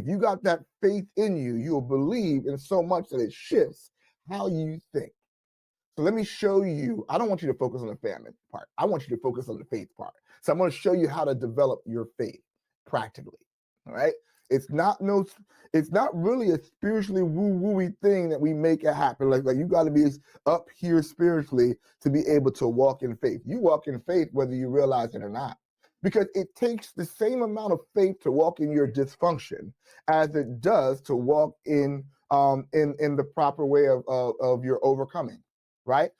you got that faith in you, you'll believe in so much that it shifts how you think. So let me show you. I don't want you to focus on the famine part. I want you to focus on the faith part. So I'm going to show you how to develop your faith practically. All right. It's not really a spiritually woo-woo-y thing that we make it happen. Like you got to be up here spiritually to be able to walk in faith. You walk in faith whether you realize it or not. Because it takes the same amount of faith to walk in your dysfunction as it does to walk in the proper way of your overcoming. Right?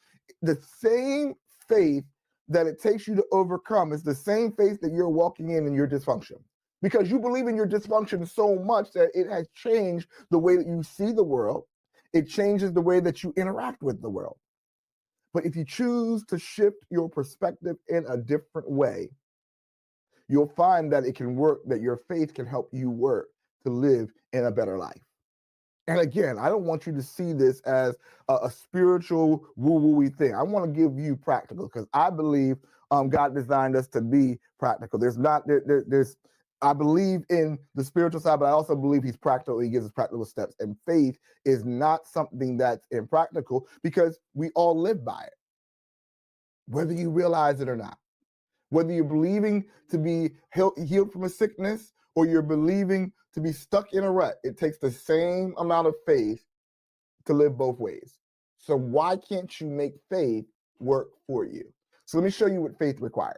The same faith that it takes you to overcome is the same faith that you're walking in your dysfunction. Because you believe in your dysfunction so much that it has changed the way that you see the world. It changes the way that you interact with the world. But if you choose to shift your perspective in a different way, you'll find that it can work, that your faith can help you work to live in a better life. And again, I don't want you to see this as a spiritual woo-woo-y thing. I want to give you practical because I believe God designed us to be practical. I believe in the spiritual side, but I also believe he's practical. He gives us practical steps. And faith is not something that's impractical because we all live by it, whether you realize it or not. Whether you're believing to be healed from a sickness or you're believing to be stuck in a rut, it takes the same amount of faith to live both ways. So why can't you make faith work for you? So let me show you what faith requires.